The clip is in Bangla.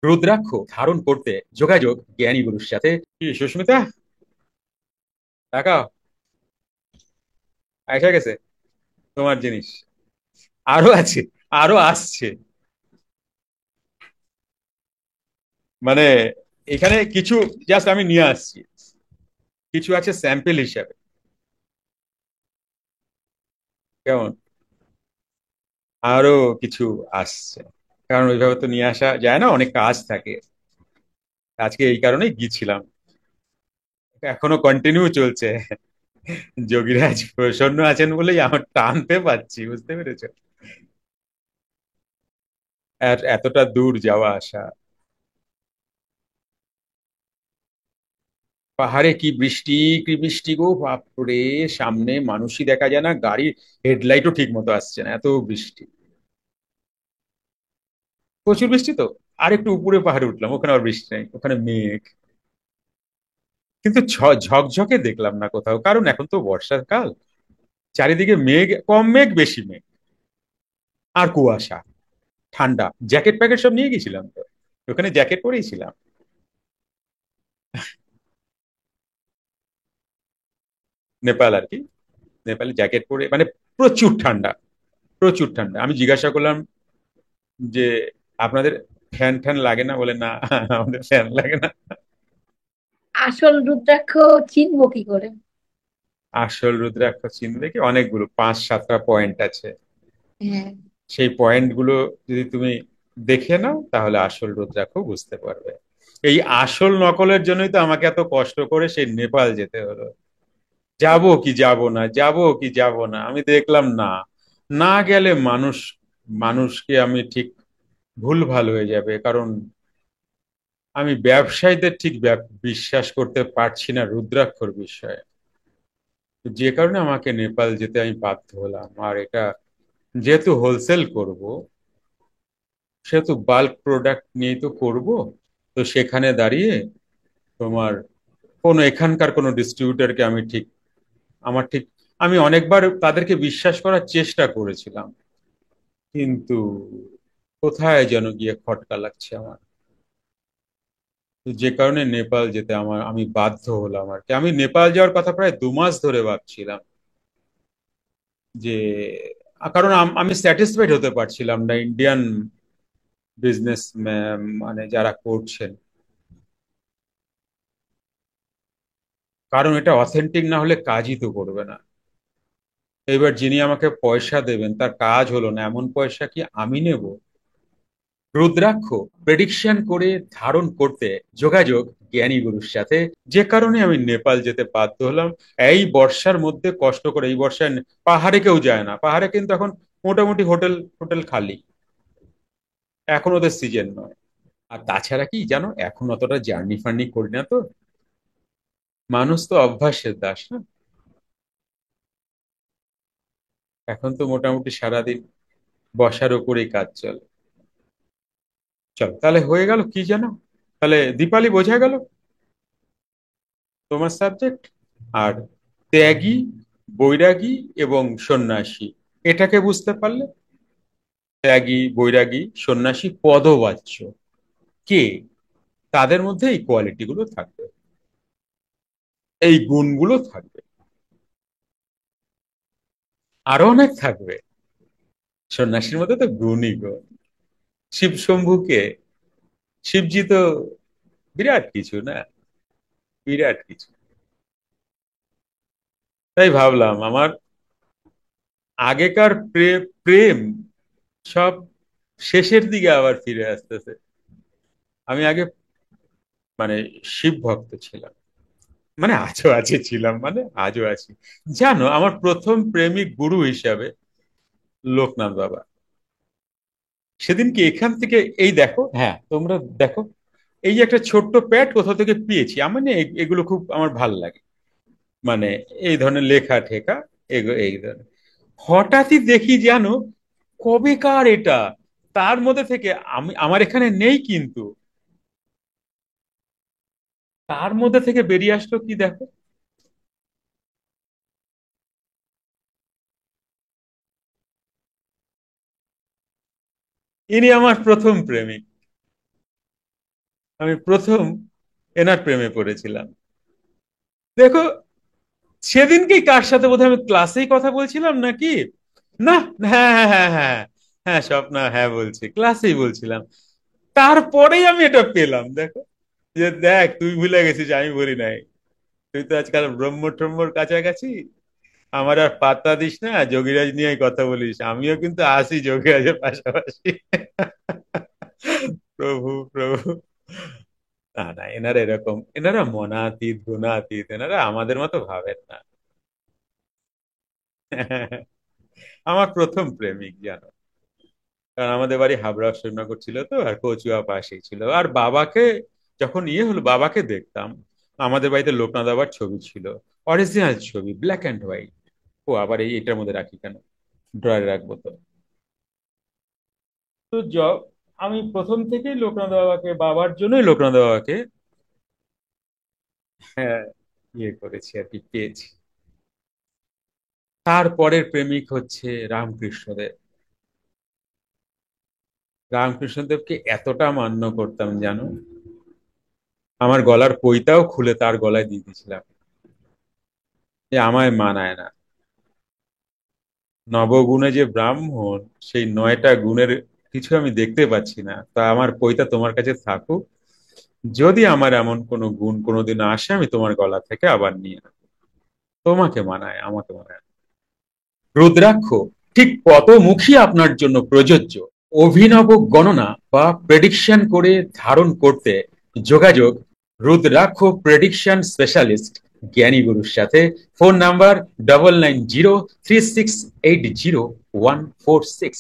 রুদ্রাক্ষ ধারণ করতে যোগাযোগ জ্ঞানী গুরুর সাথে। কি সুস্মিতা, তাকাও, এসে গেছে তোমার জিনিস। আরো আছে, আরো আসছে। মানে এখানে কিছু জাস্ট আমি নিয়ে আসছি, কিছু আছে স্যাম্পল হিসাবে। কেমন? আরো কিছু আসছে, কারণ ওইভাবে তো নিয়ে আসা যায় না, অনেক কাজ থাকে। আজকে এই কারণেই গিয়েছিলাম, এখনো কন্টিনিউ চলছে। যোগীরাজ প্রসন্ন আছেন বলেই আমার টানতে পাচ্ছি, বুঝতে পেরেছো? আর এতটা দূর যাওয়া আসা। পাহাড়ে কি বৃষ্টি, কি বৃষ্টি গো বাপরে! সামনে মানুষই দেখা যায় না, গাড়ির হেডলাইটও ঠিক মতো আসছে না, এত বৃষ্টি। প্রচুর বৃষ্টি তো। আর একটু উপরে পাহাড়ে উঠলাম, ওখানে আর বৃষ্টি নেই, ওখানে মেঘ। কিন্তু ঝকঝকে দেখলাম না কোথাও, কারণ এখন তো বর্ষাকাল। চারিদিকে মেঘ, কম মেঘ বেশি মেঘ, আর কুয়াশা, ঠান্ডা। জ্যাকেট প্যাকেট সব নিয়ে গেছিলাম তো, ওখানে জ্যাকেট পরেই ছিলাম। নেপাল আর কি, নেপালে জ্যাকেট পরে মানে প্রচুর ঠান্ডা, প্রচুর ঠান্ডা। আমি জিজ্ঞাসা করলাম যে আপনাদের ফ্যান ট্যান লাগে না? বলে না, আমাদের ফ্যান লাগে না। আসল রুদ্রাক্ষ চিনবো কি করে? আসল রুদ্রাক্ষ চিহ্ন দেখে অনেকগুলো, 5-7টা পয়েন্ট আছে। হ্যাঁ। সেই পয়েন্ট গুলো যদি তুমি দেখে নাও, তাহলে আসল রুদ্রাক্ষ বুঝতে পারবে। এই আসল নকলের জন্যই তো আমাকে এত কষ্ট করে সেই নেপাল যেতে হলো। যাব কি যাব না, যাব কি যাব না, আমি দেখলাম না, না গেলে মানুষকে আমি ঠিক ভুল ভাল হয়ে যাবে। কারণ আমি ব্যবসায়ীদের ঠিক বিশ্বাস করতে পারছি না রুদ্রাক্ষর বিষয়ে। যে কারণে আমাকে নেপাল যেতে আমি বাধ্য হলাম। আর এটা যেহেতু হোলসেল করব, সেহেতু বাল্ক প্রোডাক্ট নিয়েই তো করব। তো সেখানে দাঁড়িয়ে তোমার এখানকার কোনো ডিস্ট্রিবিউটরকে আমি ঠিক, আমার ঠিক, আমি অনেকবার তাদেরকে বিশ্বাস করার চেষ্টা করেছিলাম, কিন্তু কোথায় যেন গিয়ে খটকা লাগছে আমার। তো যে কারণে নেপাল যেতে আমি বাধ্য হলাম আর কি। আমি নেপাল যাওয়ার কথা প্রায় 2 মাস ধরে ভাবছিলাম, যে কারণ আমি স্যাটিসফাইড হতে পারছিলাম না ইন্ডিয়ান বিজনেস, মানে যারা করছেন। কারণ এটা অথেন্টিক না হলে কাজই তো করবে না। এবার যিনি আমাকে পয়সা দেবেন তার কাজ হলো না, এমন পয়সা কি আমি নেব? রুদ্রাক্ষ প্রেডিকশন করে ধারণ করতে যোগাযোগ জ্ঞানী গুরুর সাথে। যে কারণে আমি নেপাল যেতে বাধ্য হলাম। এই বর্ষার মধ্যে কষ্ট করে, এই বর্ষায় পাহাড়ে কেউ যায় না, পাহাড়ে কিন্তু এখন মোটামুটি হোটেল হোটেল খালি, এখন ওদের সিজন নয়। আর তাছাড়া কি জানো, এখন অতটা জার্নি ফার্নি করি না তো, মানুষ তো অভ্যাসের দাস না। এখন তো মোটামুটি সারাদিন বসার উপরেই কাজ চলে। চলো তাহলে, হয়ে গেল কি জানো, তাহলে দীপালি বোঝা গেল তোমার সাবজেক্ট। আর ত্যাগী, বৈরাগী এবং সন্ন্যাসী, এটাকে বুঝতে পারলে ত্যাগী, বৈরাগী, সন্ন্যাসী পদবাচ্য কে, তাদের মধ্যে এই কোয়ালিটি গুলো থাকবে, এই গুণগুলো থাকবে। আরো অনেক থাকবে, সন্ন্যাসীর মধ্যে তো গুণই গুণ। শিব শম্ভুকে, শিবজি তো বিরাট কিছু না, বিরাট কিছু। তাই ভাবলাম আমার আগেকার প্রেম সব শেষের দিকে আবার ফিরে আসতেছে। আমি আগে মানে শিব ভক্ত ছিলাম, মানে আজও আছে, ছিলাম মানে আজও আছি। জানো, আমার প্রথম প্রেমিক গুরু হিসাবে লোকনাথ বাবা। সেদিন কি এখান থেকে, এই দেখো, হ্যাঁ তোমরা দেখো, এই যে একটা ছোট্ট প্যাড কোথা থেকে পেয়েছি, আমার না এগুলো খুব আমার ভাল লাগে। মানে এই ধরনের লেখা ঠেকা, এই ধরনের। হঠাৎই দেখি জানো, কবেকার এটা, তার মধ্যে থেকে আমার এখানে নেই কিন্তু তার মধ্যে থেকে বেরিয়ে আসলো কি দেখো। ইনি আমার প্রথম প্রেমিক। আমি প্রথম এনার প্রেমে পড়েছিলাম। দেখো, সেদিনকেই কার সাথে বোধহয় আমি ক্লাসেই কথা বলছিলাম নাকি, না, হ্যাঁ হ্যাঁ হ্যাঁ হ্যাঁ, হ্যাঁ স্বপ্না, হ্যাঁ বলছি, ক্লাসেই বলছিলাম। তারপরেই আমি এটা পেলাম, দেখো, যে দেখ তুই ভুলে গেছিস, আমি বলি নাই। তুই তো আজকাল ব্রহ্ম ট্রহ্মর কাছাকাছি, আমার আর পাত্তা দিস না, যোগীরাজ নিয়ে কথা বলিস, আমিও কিন্তু আসি যোগীরাজের পাশাপাশি। প্রভু প্রভু, না না, এনারা এরকম, এনারা মনাতীত গুণাতীত, এনারা আমাদের মতো ভাবেন না। আমার প্রথম প্রেমিক জানো, কারণ আমাদের বাড়ি হাবড়া অশোকনগর ছিল তো, আর কচুয়া পাশেই ছিল। আর বাবাকে যখন ইয়ে হলো, বাবাকে দেখতাম, আমাদের বাড়িতে লোকনাথ বাবার ছবি ছিল, অরিজিনাল ছবি, ব্ল্যাক অ্যান্ড হোয়াইট। ও আবার এটার মধ্যে রাখি কেন, ড্রয়ারে রাখবো তো। তো আমি প্রথম থেকেই লোকনাথ বাবাকে, বাবার জন্যই লোকনাথ বাবাকে, হ্যাঁ, ইয়ে করেছি আর কি, পেয়েছি। তারপরের প্রেমিক হচ্ছে রামকৃষ্ণদেব। রামকৃষ্ণদেবকে এতটা মান্য করতাম জানো, আমার গলার পইতাও খুলে তার গলায় দিয়ে দিয়েছিলাম, যে আমায় মানায় না। নবগুণে যে ব্রাহ্মণ, সেই 9টা গুণের কিছু আমি দেখতে পাচ্ছি না, তা আমার পইতা তোমার কাছে থাকুক, যদি আমার এমন কোনো গুণ কোনোদিন আসে, আমি তোমার গলা থেকে আবার নিয়ে নেবো। তোমাকে মানায়, আমাকে মানায় না। রুদ্রাক্ষ ঠিক কত মুখী আপনার জন্য প্রযোজ্য, অভিনব গণনা বা প্রেডিকশন করে ধারণ করতে যোগাযোগ রুদ্রাক্ষ প্রেডিকশন স্পেশালিস্ট জ্ঞানী গুরুর সাথে। Phone number 9903680146।